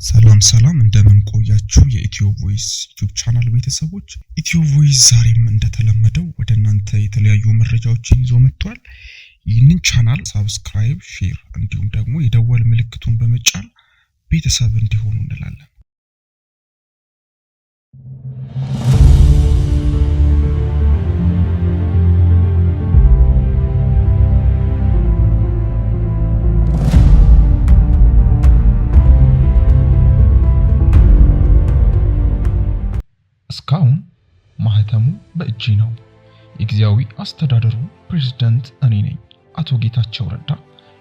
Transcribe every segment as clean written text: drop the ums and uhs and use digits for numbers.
ሰላም እንደምን ቆያችሁ የኢትዮ ቮይስ ዩቲዩብ ቻናል ቤተሰቦች። ኢትዮ ቮይስ ዛሬም እንደተለመደው ወደ እናንተ የተለያዩ መረጃዎችን ይዞ መጥቷል። ይህንን ቻናል ሰብስክራይብ፣ ሼር እንዲሁም ደግሞ የደወል ምልክቱን በመጫን ቤተሰብ እንዲሆኑ እንላለን። እስካሁን ማህተሙ በእጄ ነው። የጊዜያዊ አስተዳደሩ ፕሬዝዳንት እኔ ነኝ። አቶ ጌታቸው ረዳ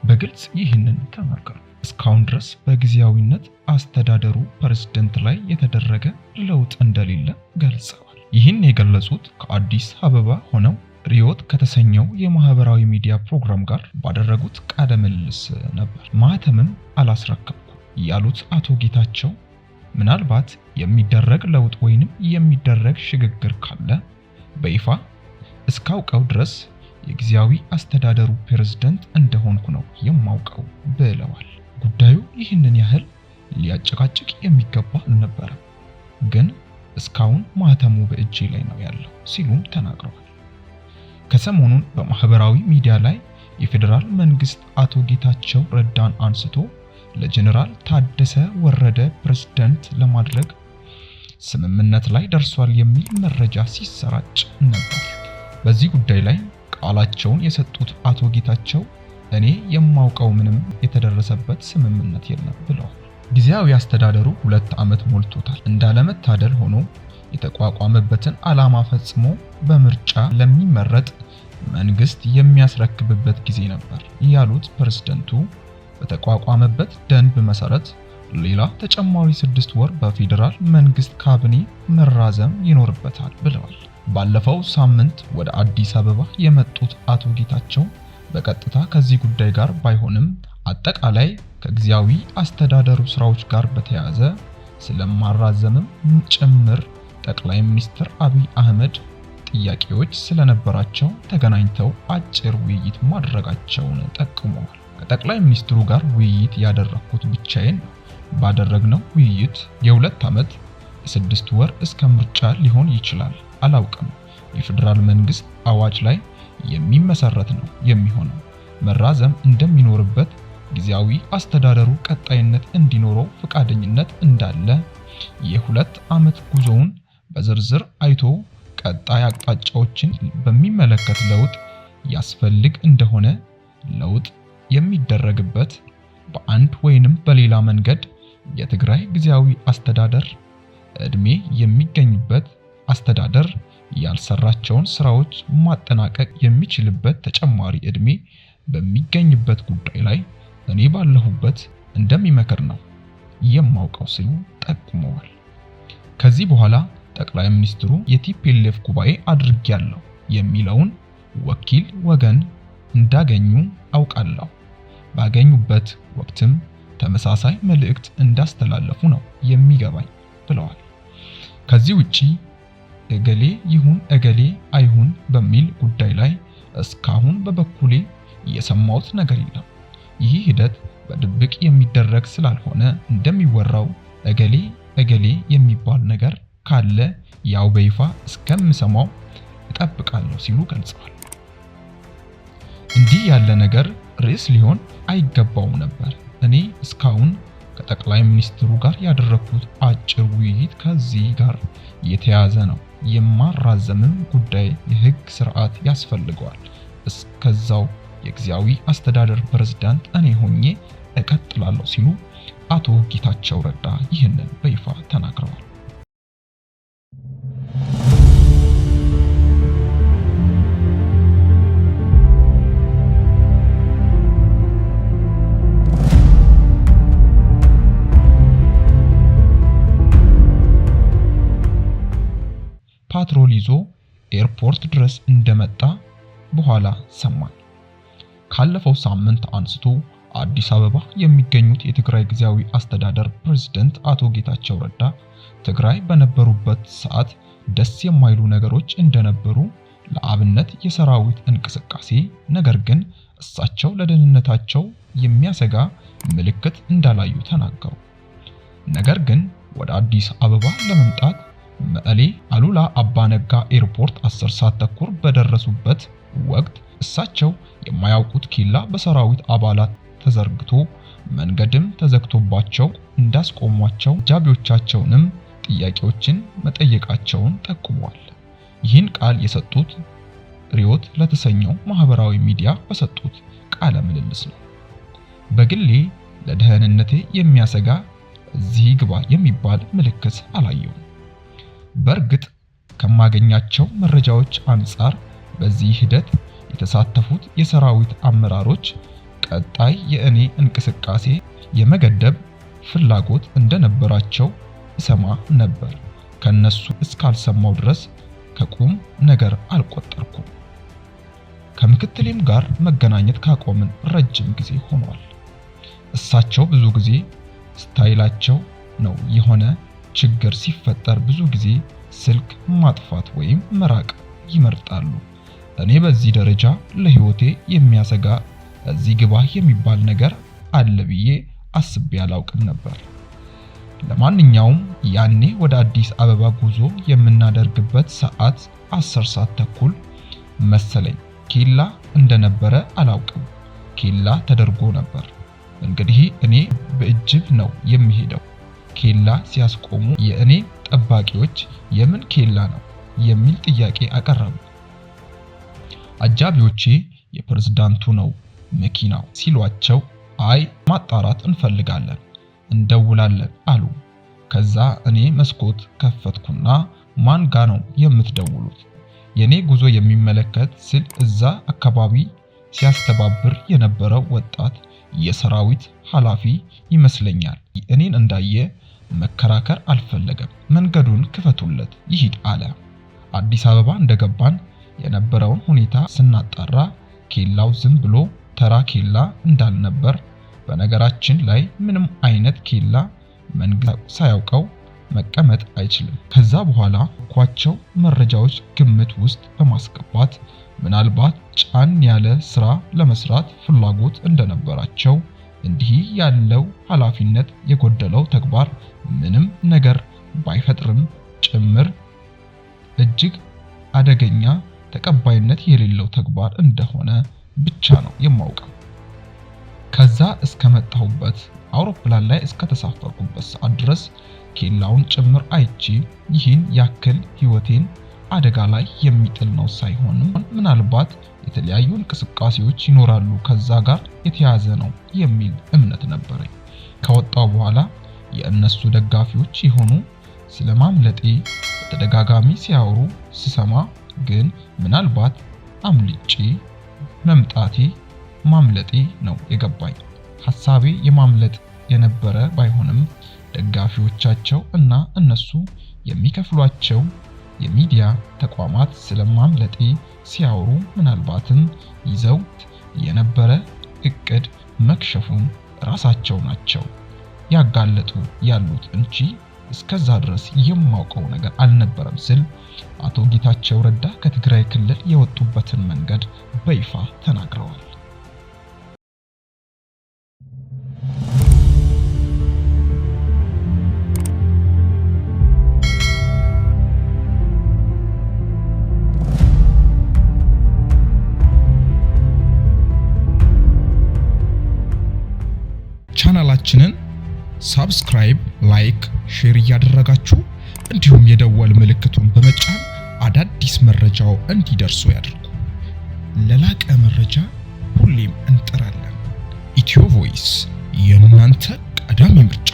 በግልጽ ይህንን ተናገሩ። እስካሁን ድረስ በጊዜያዊነት አስተዳደሩ ፕሬዝዳንት ላይ የተደረገ ለውጥ እንደሌለ ገልጸዋል። ይህን የገለጹት ከአዲስ አበባ ሆነው ሪዮት ከተሰኘው የማህበራዊ ሚዲያ ፕሮግራም ጋር ባደረጉት ቃለ ምልልስ ነበር። ማህተምም አላስረከብኩም ያሉት አቶ ጌታቸው ምናልባት የሚደረግ ለውጥ ወይንም የሚደረግ ሽግግር ካለ በይፋ እስካውቀው ድረስ የጊዜያዊ አስተዳደሩ ፕሬዝዳንት እንደሆንኩ ነው የማውቀው ብለዋል። ጉዳዩ ይህንን ያህል ሊያጨቃጭቅ የሚገባ አልነበረም፣ ግን እስካሁን ማህተሙ በእጄ ላይ ነው ያለው ሲሉም ተናግረዋል። ከሰሞኑን በማህበራዊ ሚዲያ ላይ የፌዴራል መንግስት አቶ ጌታቸው ረዳን አንስቶ ለጀነራል ታደሰ ወረደ ፕሬዝዳንት ለማድረግ ስምምነት ላይ ደርሷል የሚል መረጃ ሲሰራጭ ነበር። በዚህ ጉዳይ ላይ ቃላቸውን የሰጡት አቶ ጌታቸው እኔ የማውቀው ምንም የተደረሰበት ስምምነት የለም ብለዋል። ጊዜያዊ አስተዳደሩ 2 ዓመት ሞልቶታል። እንዳለመታደል ሆኖ የተቋቋመበትን ዓላማ ፈጽሞ በምርጫ ለሚመረጥ መንግስት የሚያስረክብበት ጊዜ ነበር ያሉት ፕሬዝዳንቱ በተቋቋመበት ደንብ መሰረት ሌላ ተጨማሪ 6 ወር በፌዴራል መንግስት ካቢኔ መራዘም ይኖርበታል ብለዋል። ባለፈው ሳምንት ወደ አዲስ አበባ የመጡት አቶ ጌታቸው በቀጥታ ከዚህ ጉዳይ ጋር ባይሆንም አጠቃላይ ከጊዜያዊ አስተዳደሩ ስራዎች ጋር በተያያዘ ስለማራዘምም ጭምር ጠቅላይ ሚኒስትር አብይ አህመድ ጥያቄዎች ስለነበራቸው ተገናኝተው አጭር ውይይት ማድረጋቸውን ጠቁመዋል። ከጠቅላይ ሚኒስትሩ ጋር ውይይት ያደረኩት ብቻዬን ነው። ባደረግነው ውይይት የ2 ዓመት የ6 ወር እስከ ምርጫ ሊሆን ይችላል አላውቅም። የፌዴራል መንግስት አዋጅ ላይ የሚመሰረት ነው የሚሆነው። መራዘም እንደሚኖርበት፣ ጊዜያዊ አስተዳደሩ ቀጣይነት እንዲኖረው ፈቃደኝነት እንዳለ፣ የ2 ዓመት ጉዞውን በዝርዝር አይቶ ቀጣይ አቅጣጫዎችን በሚመለከት ለውጥ ያስፈልግ እንደሆነ ለውጥ የሚደረግበት በአንድ ወይንም በሌላ መንገድ የትግራይ ጊዜያዊ አስተዳደር እድሜ የሚገኝበት አስተዳደር ያልሰራቸውን ስራዎች ማጠናቀቅ የሚችልበት ተጨማሪ እድሜ በሚገኝበት ጉዳይ ላይ እኔ ባለሁበት እንደሚመክር ነው የማውቀው ሲሉ ጠቁመዋል። ከዚህ በኋላ ጠቅላይ ሚኒስትሩ የቲፒኤልኤፍ ጉባኤ አድርጌያለሁ የሚለውን ወኪል ወገን እንዳገኙ አውቃለሁ። ባገኙበት ወቅትም ተመሳሳይ መልእክት እንዳስተላለፉ ነው የሚገባኝ ብለዋል። ከዚህ ውጪ እገሌ ይሁን እገሌ አይሁን በሚል ጉዳይ ላይ እስካሁን በበኩሌ የሰማሁት ነገር የለም። ይህ ሂደት በድብቅ የሚደረግ ስላልሆነ እንደሚወራው እገሌ የሚባል ነገር ካለ ያው በይፋ እስከምሰማው እጠብቃለሁ ሲሉ ገልጸዋል። እንዲህ ያለ ነገር ርዕስ ሊሆን አይገባውም ነበር። እኔ እስካሁን ከጠቅላይ ሚኒስትሩ ጋር ያደረኩት አጭር ውይይት ከዚህ ጋር የተያያዘ ነው። የማራዘምም ጉዳይ የህግ ስርዓት ያስፈልገዋል። እስከዛው የጊዜያዊ አስተዳደር ፕሬዝዳንት እኔ ሆኜ እቀጥላለሁ ሲሉ አቶ ጌታቸው ረዳ ይህንን በይፋ ተናግረዋል። ፓትሮል ይዞ ኤርፖርት ድረስ እንደመጣ በኋላ ሰማን። ካለፈው ሳምንት አንስቶ አዲስ አበባ የሚገኙት የትግራይ ጊዜያዊ አስተዳደር ፕሬዝዳንት አቶ ጌታቸው ረዳ ትግራይ በነበሩበት ሰዓት ደስ የማይሉ ነገሮች እንደነበሩ፣ ለአብነት የሰራዊት እንቅስቃሴ፣ ነገር ግን እሳቸው ለደህንነታቸው የሚያሰጋ ምልክት እንዳላዩ ተናገሩ። ነገር ግን ወደ አዲስ አበባ ለመምጣት መቀሌ አሉላ አባነጋ ኤርፖርት 10 ሰዓት ተኩል በደረሱበት ወቅት እሳቸው የማያውቁት ኬላ በሰራዊት አባላት ተዘርግቶ መንገድም ተዘግቶባቸው እንዳስቆሟቸው አጃቢዎቻቸውንም ጥያቄዎችን መጠየቃቸውን ጠቁሟል። ይህን ቃል የሰጡት ሪዮት ለተሰኘው ማህበራዊ ሚዲያ በሰጡት ቃለ ምልልስ ነው። በግሌ ለደህንነቴ የሚያሰጋ እዚህ ግባ የሚባል ምልክት አላየውም። በእርግጥ ከማገኛቸው መረጃዎች አንጻር በዚህ ሂደት የተሳተፉት የሰራዊት አመራሮች ቀጣይ የእኔ እንቅስቃሴ የመገደብ ፍላጎት እንደነበራቸው እሰማ ነበር። ከነሱ እስካልሰማው ድረስ ከቁም ነገር አልቆጠርኩም። ከምክትሌም ጋር መገናኘት ካቆምን ረጅም ጊዜ ሆኗል። እሳቸው ብዙ ጊዜ ስታይላቸው ነው የሆነ ችግር ሲፈጠር ብዙ ጊዜ ስልክ ማጥፋት ወይም መራቅ ይመርጣሉ። እኔ በዚህ ደረጃ ለህይወቴ የሚያሰጋ እዚህ ግባ የሚባል ነገር አለ ብዬ አስቤ አላውቅም ነበር። ለማንኛውም ያኔ ወደ አዲስ አበባ ጉዞ የምናደርግበት ሰዓት 10 ሰዓት ተኩል መሰለኝ። ኬላ እንደነበረ አላውቅም። ኬላ ተደርጎ ነበር። እንግዲህ እኔ በእጅብ ነው የሚሄደው። ኬላ ሲያስቆሙ የእኔ ጠባቂዎች የምን ኬላ ነው የሚል ጥያቄ አቀረቡ። አጃቢዎቼ የፕሬዝዳንቱ ነው መኪናው ሲሏቸው አይ ማጣራት እንፈልጋለን እንደውላለን አሉ። ከዛ እኔ መስኮት ከፈትኩና ማን ጋ ነው የምትደውሉት? የኔ ጉዞ የሚመለከት ስል እዛ አካባቢ ሲያስተባብር የነበረው ወጣት የሰራዊት ኃላፊ ይመስለኛል። እኔን እንዳየ መከራከር አልፈለገም። መንገዱን ክፈቱለት ይሂድ አለ። አዲስ አበባ እንደገባን የነበረውን ሁኔታ ስናጣራ ኬላው ዝም ብሎ ተራ ኬላ እንዳልነበር፣ በነገራችን ላይ ምንም አይነት ኬላ መንግስት ሳያውቀው መቀመጥ አይችልም። ከዛ በኋላ ኳቸው መረጃዎች ግምት ውስጥ በማስገባት ምናልባት ጫን ያለ ስራ ለመስራት ፍላጎት እንደነበራቸው፣ እንዲህ ያለው ኃላፊነት የጎደለው ተግባር ምንም ነገር ባይፈጥርም ጭምር እጅግ አደገኛ ተቀባይነት የሌለው ተግባር እንደሆነ ብቻ ነው የማውቀው። ከዛ እስከመጣሁበት አውሮፕላን ላይ እስከተሳፈርኩበት ሰዓት ድረስ ኬላውን ጭምር አይቼ ይህን ያክል ህይወቴን አደጋ ላይ የሚጥል ነው ሳይሆንም ምናልባት የተለያዩ እንቅስቃሴዎች ይኖራሉ ከዛ ጋር የተያዘ ነው የሚል እምነት ነበረኝ። ከወጣው በኋላ የእነሱ ደጋፊዎች የሆኑ ስለማምለጤ በተደጋጋሚ ሲያወሩ ስሰማ ግን ምናልባት አምልጬ መምጣቴ ማምለጤ ነው የገባኝ። ሐሳቤ የማምለጥ የነበረ ባይሆንም ደጋፊዎቻቸው እና እነሱ የሚከፍሏቸው የሚዲያ ተቋማት ስለማምለጤ ሲያወሩ ምናልባትም ይዘው የነበረ እቅድ መክሸፉን ራሳቸው ናቸው ያጋለጡ ያሉት እንጂ እስከዛ ድረስ የማውቀው ነገር አልነበረም ስል አቶ ጌታቸው ረዳ ከትግራይ ክልል የወጡበትን መንገድ በይፋ ተናግረዋል። ቻናላችንን ሳብስክራይብ፣ ላይክ፣ ሼር እያደረጋችሁ እንዲሁም የደወል ምልክቱን በመጫን አዳዲስ መረጃው እንዲደርሱ ያድርጉ። ለላቀ መረጃ ሁሌም እንጥራለን። ኢትዮ ቮይስ የእናንተ ቀዳሚ ምርጫ።